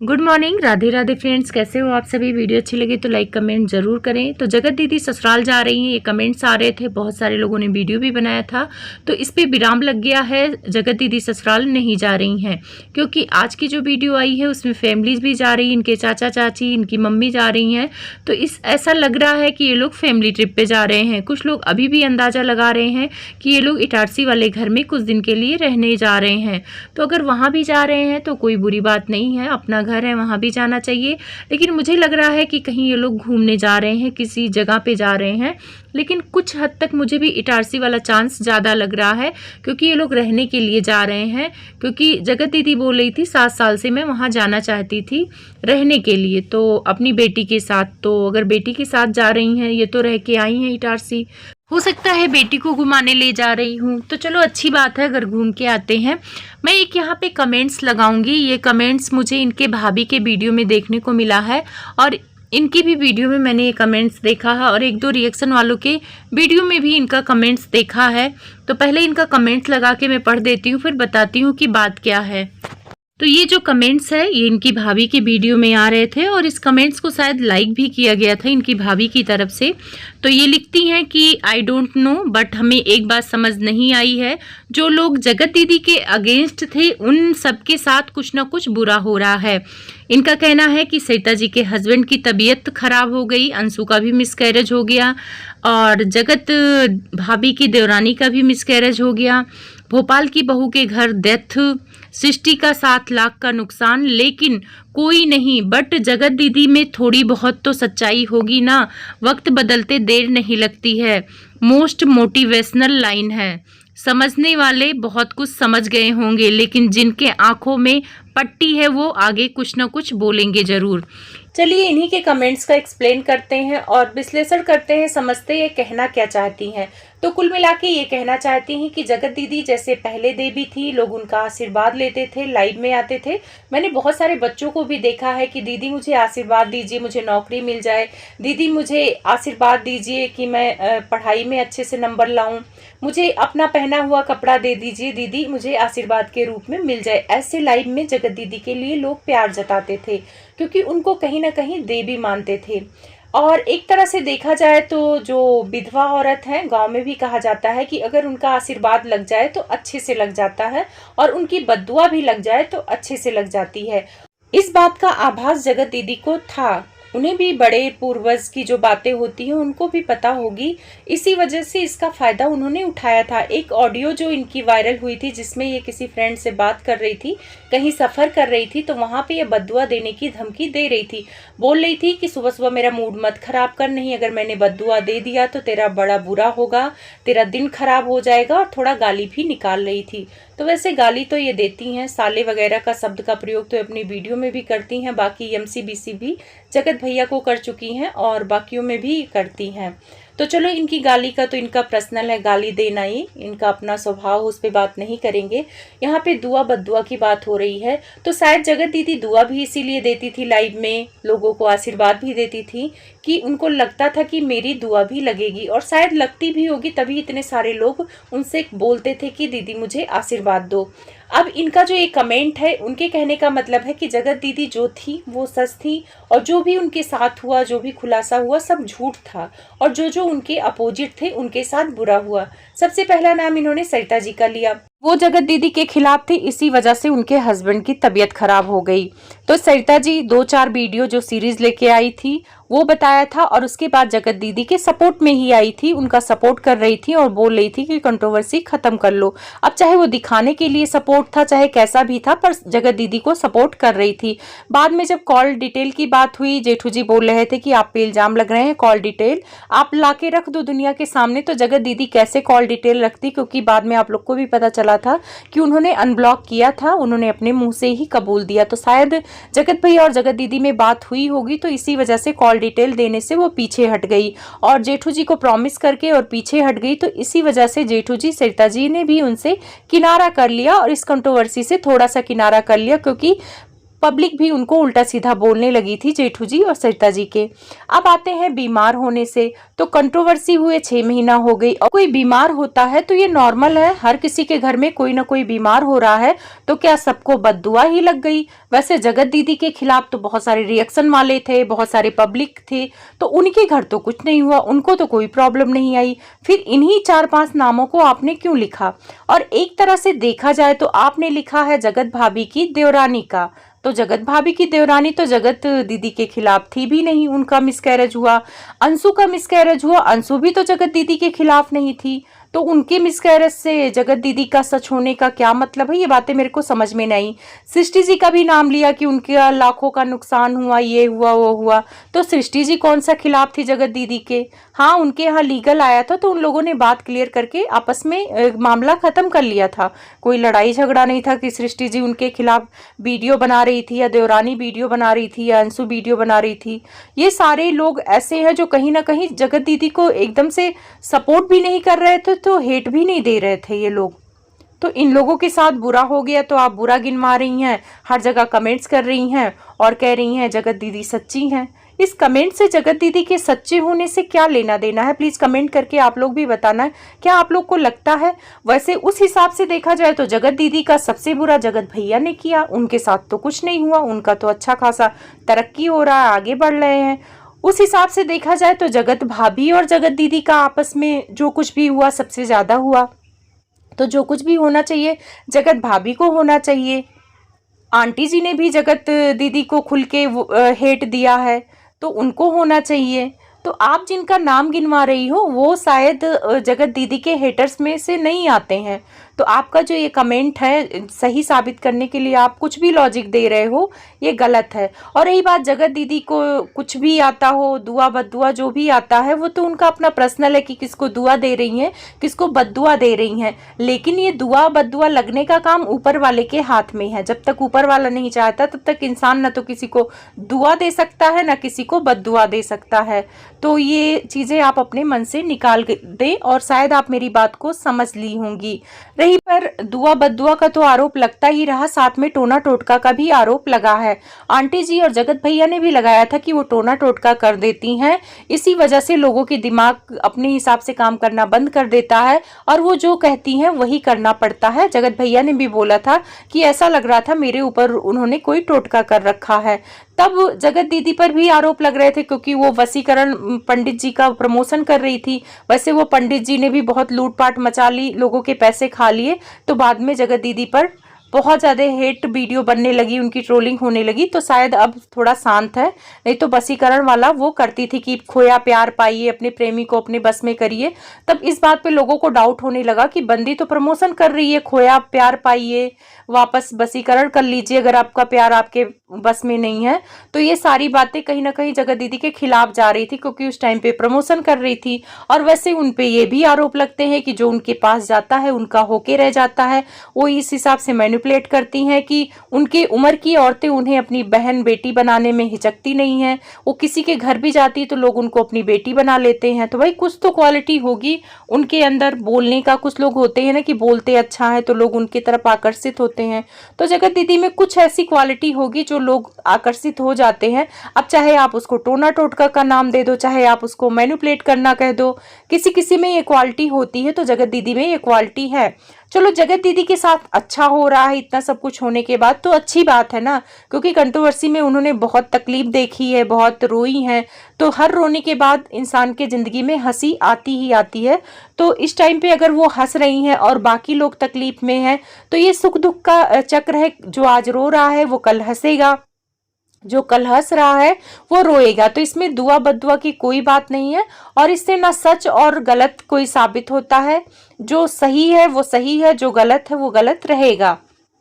Good morning, Radhe Radhe friends. कैसे हो आप सभी? वीडियो अच्छी लगी तो लाइक कमेंट जरूर करें। तो जगत दीदी ससुराल जा रही हैं, ये कमेंट्स आ रहे थे, बहुत सारे लोगों ने वीडियो भी बनाया था। तो इस पे विराम लग गया है, जगत दीदी ससुराल नहीं जा रही हैं, क्योंकि आज की जो वीडियो आई है उसमें फैमिलीज भी जा रही हैं, इनके चाचा चाची, इनकी मम्मी जा रही हैं। तो ऐसा लग रहा है कि ये लोग फैमिली ट्रिप पे जा रहे हैं। कुछ लोग अभी भी अंदाज़ा लगा रहे हैं कि ये लोग इटारसी वाले घर में कुछ दिन के लिए रहने जा रहे हैं। तो अगर वहाँ भी जा रहे हैं तो कोई बुरी बात नहीं है, अपना घर है, वहाँ भी जाना चाहिए। लेकिन मुझे लग रहा है कि कहीं ये लोग घूमने जा रहे हैं, किसी जगह पे जा रहे हैं। लेकिन कुछ हद तक मुझे भी इटारसी वाला चांस ज़्यादा लग रहा है, क्योंकि ये लोग रहने के लिए जा रहे हैं। क्योंकि जगत दीदी बोल रही थी 7 साल से मैं वहाँ जाना चाहती थी रहने के लिए, तो अपनी बेटी के साथ। तो अगर बेटी के साथ जा रही हैं, ये तो रह के आई हैं इटारसी, हो सकता है बेटी को घुमाने ले जा रही हूँ। तो चलो अच्छी बात है अगर घूम के आते हैं। मैं एक यहाँ पे कमेंट्स लगाऊंगी, ये कमेंट्स मुझे इनके भाभी के वीडियो में देखने को मिला है, और इनकी भी वीडियो में मैंने ये कमेंट्स देखा है, और 1-2 रिएक्शन वालों के वीडियो में भी इनका कमेंट्स देखा है। तो पहले इनका कमेंट्स लगा के मैं पढ़ देती हूँ, फिर बताती हूँ कि बात क्या है। तो ये जो कमेंट्स है ये इनकी भाभी के वीडियो में आ रहे थे, और इस कमेंट्स को शायद लाइक भी किया गया था इनकी भाभी की तरफ से। तो ये लिखती हैं कि आई डोंट नो बट हमें एक बात समझ नहीं आई है, जो लोग जगत दीदी के अगेंस्ट थे उन सबके साथ कुछ ना कुछ बुरा हो रहा है। इनका कहना है कि सरिता जी के हस्बैंड की तबीयत खराब हो गई, अंशु का भी मिसकैरेज हो गया, और जगत भाभी की देवरानी का भी मिसकैरेज हो गया, भोपाल की बहू के घर डेथ, सृष्टि का 7 लाख का नुकसान, लेकिन कोई नहीं बट जगत दीदी में थोड़ी बहुत तो सच्चाई होगी ना, वक्त बदलते देर नहीं लगती है। मोस्ट मोटिवेशनल लाइन है, समझने वाले बहुत कुछ समझ गए होंगे, लेकिन जिनके आंखों में पट्टी है वो आगे कुछ ना कुछ बोलेंगे जरूर। चलिए इन्हीं के कमेंट्स का एक्सप्लेन करते हैं और विश्लेषण करते हैं, समझते ये कहना क्या चाहती हैं। तो कुल मिला के ये कहना चाहती हैं कि जगत दीदी जैसे पहले देवी थी, लोग उनका आशीर्वाद लेते थे, लाइव में आते थे। मैंने बहुत सारे बच्चों को भी देखा है कि दीदी मुझे आशीर्वाद दीजिए, मुझे नौकरी मिल जाए, दीदी मुझे आशीर्वाद दीजिए कि मैं पढ़ाई में अच्छे से नंबर लाऊं, मुझे अपना पहना हुआ कपड़ा दे दीजिए दीदी, मुझे आशीर्वाद के रूप में मिल जाए। ऐसे लाइव में जगत दीदी के लिए लोग प्यार जताते थे, क्योंकि उनको कहीं ना कहीं देवी मानते थे। और एक तरह से देखा जाए तो जो विधवा औरत है, गांव में भी कहा जाता है कि अगर उनका आशीर्वाद लग जाए तो अच्छे से लग जाता है, और उनकी बद्दुआ भी लग जाए तो अच्छे से लग जाती है। इस बात का आभास जगत दीदी को था, उन्हें भी बड़े पूर्वज की जो बातें होती हैं उनको भी पता होगी, इसी वजह से इसका फायदा उन्होंने उठाया था। एक ऑडियो जो इनकी वायरल हुई थी जिसमें ये किसी फ्रेंड से बात कर रही थी, कहीं सफर कर रही थी, तो वहां पे ये बद्दुआ देने की धमकी दे रही थी। बोल रही थी कि सुबह सुबह मेरा मूड मत खराब कर, नहीं अगर मैंने बद्दुआ दे दिया तो तेरा बड़ा बुरा होगा, तेरा दिन खराब हो जाएगा, और थोड़ा गाली भी निकाल रही थी। तो वैसे गाली तो ये देती हैं, साले वगैरह का शब्द का प्रयोग तो अपनी वीडियो में भी करती हैं, बाकी एमसीबीसी भी जगत भैया को कर चुकी हैं और बाकियों में भी करती हैं। तो चलो इनकी गाली का तो इनका पर्सनल है, गाली देना ही इनका अपना स्वभाव, उस पर बात नहीं करेंगे। यहाँ पे दुआ बद्दुआ की बात हो रही है, तो शायद जगत दीदी दुआ भी इसीलिए देती थी लाइव में, लोगों को आशीर्वाद भी देती थी कि उनको लगता था कि मेरी दुआ भी लगेगी, और शायद लगती भी होगी, तभी इतने सारे लोग उनसे बोलते थे कि दीदी मुझे आशीर्वाद दो। अब इनका जो ये कमेंट है, उनके कहने का मतलब है कि जगत दीदी जो थी वो सच थी, और जो भी उनके साथ हुआ, जो भी खुलासा हुआ, सब झूठ था, और जो जो उनके अपोजिट थे उनके साथ बुरा हुआ। सबसे पहला नाम इन्होंने सरिता जी का लिया, वो जगत दीदी के खिलाफ थे, इसी वजह से उनके हस्बैंड की तबीयत खराब हो गई। तो सरिता जी 2-4 वीडियो जो सीरीज लेके आई थी वो बताया था, और उसके बाद जगत दीदी के सपोर्ट में ही आई थी, उनका सपोर्ट कर रही थी और बोल रही थी कि कंट्रोवर्सी खत्म कर लो। अब चाहे वो दिखाने के लिए सपोर्ट था, चाहे कैसा भी था, पर जगत दीदी को सपोर्ट कर रही थी। बाद में जब कॉल डिटेल की बात हुई, जेठू जी बोल रहे थे कि आप पे इल्जाम लग रहे हैं, कॉल डिटेल आप लाके रख दो दुनिया के सामने, तो जगत दीदी कैसे कॉल डिटेल रखती, क्योंकि बाद में आप लोग को भी पता चला था कि उन्होंने अनब्लॉक किया था, उन्होंने अपने मुंह से ही कबूल दिया। तो शायद जगत भैया और जगत दीदी में बात हुई होगी, तो इसी वजह से कॉल डिटेल देने से वो पीछे हट गई, और जेठू जी को प्रॉमिस करके और पीछे हट गई। तो इसी वजह से जेठू जी, सरिता जी ने भी उनसे किनारा कर लिया, और इस कंट्रोवर्सी से थोड़ा सा किनारा कर लिया, क्योंकि पब्लिक भी उनको उल्टा सीधा बोलने लगी थी, जेठू जी और सरिता जी के। अब आते हैं बीमार होने से, तो कंट्रोवर्सी हुए 6 महीना हो गई और कोई बीमार होता है तो ये नॉर्मल है, हर किसी के घर में कोई ना कोई बीमार हो रहा है, तो क्या सबको बद्दुआ ही लग गई? वैसे जगत दीदी के खिलाफ तो बहुत सारे रिएक्शन वाले थे, बहुत सारे पब्लिक थे, तो उनके घर तो कुछ नहीं हुआ, उनको तो कोई प्रॉब्लम नहीं आई। फिर इन्हीं 4-5 नामों को आपने क्यों लिखा? और एक तरह से देखा जाए तो आपने लिखा है जगत भाभी की देवरानी का, तो जगत भाभी की देवरानी तो जगत दीदी के खिलाफ थी भी नहीं, उनका मिसकैरेज हुआ। अंशु का मिसकैरेज हुआ, अंशु भी तो जगत दीदी के खिलाफ नहीं थी, तो उनके मिसकैरेज से जगत दीदी का सच होने का क्या मतलब है? ये बातें मेरे को समझ में नहीं। सृष्टि जी का भी नाम लिया कि उनके लाखों का नुकसान हुआ, ये हुआ वो हुआ, तो सृष्टि जी कौन सा खिलाफ थी जगत दीदी के? हाँ, उनके यहाँ लीगल आया था तो उन लोगों ने बात क्लियर करके आपस में मामला खत्म कर लिया था, कोई लड़ाई झगड़ा नहीं था कि सृष्टि जी उनके खिलाफ वीडियो बना रही थी या देवरानी वीडियो बना रही थी या अंशु वीडियो बना रही थी। ये सारे लोग ऐसे हैं जो कहीं ना कहीं जगत दीदी को एकदम से सपोर्ट भी नहीं कर रहे थे तो हेट भी नहीं दे रहे थे ये लोग। तो इन लोगों के साथ बुरा हो गया तो आप बुरा गिनवा रही हैं, हर जगह कमेंट्स कर रही हैं और कह रही हैं जगत दीदी सच्ची हैं। इस कमेंट से जगत दीदी के सच्चे होने से क्या लेना देना है? प्लीज कमेंट करके आप लोग भी बताना है, क्या आप लोग को लगता है? वैसे उस हिसाब से देखा जाए तो जगत दीदी का सबसे बुरा जगत भैया ने किया, उनके साथ तो कुछ नहीं हुआ, उनका तो अच्छा खासा तरक्की हो रहा है, आगे बढ़ रहे हैं। उस हिसाब से देखा जाए तो जगत भाभी और जगत दीदी का आपस में जो कुछ भी हुआ सबसे ज्यादा हुआ, तो जो कुछ भी होना चाहिए जगत भाभी को होना चाहिए। आंटी जी ने भी जगत दीदी को खुल के हेट दिया है तो उनको होना चाहिए। तो आप जिनका नाम गिनवा रही हो वो शायद जगत दीदी के हेटर्स में से नहीं आते हैं, तो आपका जो ये कमेंट है सही साबित करने के लिए आप कुछ भी लॉजिक दे रहे हो, ये गलत है। और रही बात जगत दीदी को कुछ भी आता हो, दुआ बद्दुआ जो भी आता है वो तो उनका अपना पर्सनल है कि किसको दुआ दे रही हैं, किसको बद्दुआ दे रही हैं, लेकिन ये दुआ बद्दुआ लगने का काम ऊपर वाले के हाथ में है। जब तक ऊपर वाला नहीं चाहता तब तक इंसान न तो किसी को दुआ दे सकता है न किसी को बद्दुआ दे सकता है। तो ये चीजें आप अपने मन से निकाल दें और शायद आप मेरी बात को समझ ली होंगी। रही पर दुआ बद्दुआ का तो आरोप लगता ही रहा, साथ में टोना टोटका का भी आरोप लगा है। आंटी जी और जगत भैया ने भी लगाया था कि वो टोना टोटका कर देती हैं, इसी वजह से लोगों की दिमाग अपने हिसाब से काम करना बंद कर देता है और वो जो कहती हैं वही करना पड़ता है। जगत भैया ने भी बोला था कि ऐसा लग रहा था मेरे ऊपर उन्होंने कोई टोटका कर रखा है। तब जगत दीदी पर भी आरोप लग रहे थे क्योंकि वो वसीकरण पंडित जी का प्रमोशन कर रही थी। वैसे वो पंडित जी ने भी बहुत लूटपाट मचा ली, लोगों के पैसे खा लिए, तो बाद में जगत दीदी पर बहुत ज़्यादा हेट वीडियो बनने लगी, उनकी ट्रोलिंग होने लगी, तो शायद अब थोड़ा शांत है। नहीं तो वसीकरण वाला वो करती थी कि खोया प्यार पाइए, अपने प्रेमी को अपने बस में करिए। तब इस बात पे लोगों को डाउट होने लगा कि बंदी तो प्रमोशन कर रही है, खोया प्यार पाइए, वापस वसीकरण कर लीजिए अगर आपका प्यार आपके बस में नहीं है। तो ये सारी बातें कहीं ना कहीं जगत दीदी के खिलाफ जा रही थी क्योंकि उस टाइम पे प्रमोशन कर रही थी। और वैसे उन पे ये भी आरोप लगते हैं कि जो उनके पास जाता है उनका होके रह जाता है। वो इस हिसाब से मैनिपुलेट करती हैं कि उनके उम्र की औरतें उन्हें अपनी बहन बेटी बनाने में हिचकती नहीं है। वो किसी के घर भी जाती तो लोग उनको अपनी बेटी बना लेते हैं। तो भाई कुछ तो क्वालिटी होगी उनके अंदर, बोलने का। कुछ लोग होते हैं ना कि बोलते अच्छा है तो लोग उनकी तरफ आकर्षित होते हैं। तो जगत दीदी में कुछ ऐसी क्वालिटी होगी जो लोग आकर्षित हो जाते हैं। अब चाहे आप उसको टोना टोटका का नाम दे दो, चाहे आप उसको मैनिपुलेट करना कह दो, किसी किसी में ये क्वालिटी होती है। तो जगत दीदी में ये क्वालिटी है। चलो जगत दीदी के साथ अच्छा हो रहा है इतना सब कुछ होने के बाद तो अच्छी बात है ना, क्योंकि कंट्रोवर्सी में उन्होंने बहुत तकलीफ देखी है, बहुत रोई हैं। तो हर रोने के बाद इंसान के जिंदगी में हंसी आती ही आती है। तो इस टाइम पे अगर वो हंस रही हैं और बाकी लोग तकलीफ में हैं तो ये सुख दुख का चक्र है। जो आज रो रहा है वो कल हंसेगा, जो कल हंस रहा है वो रोएगा। तो इसमें दुआ बद्दुआ की कोई बात नहीं है और इससे ना सच और गलत कोई साबित होता है। जो सही है वो सही है, जो गलत है वो गलत रहेगा।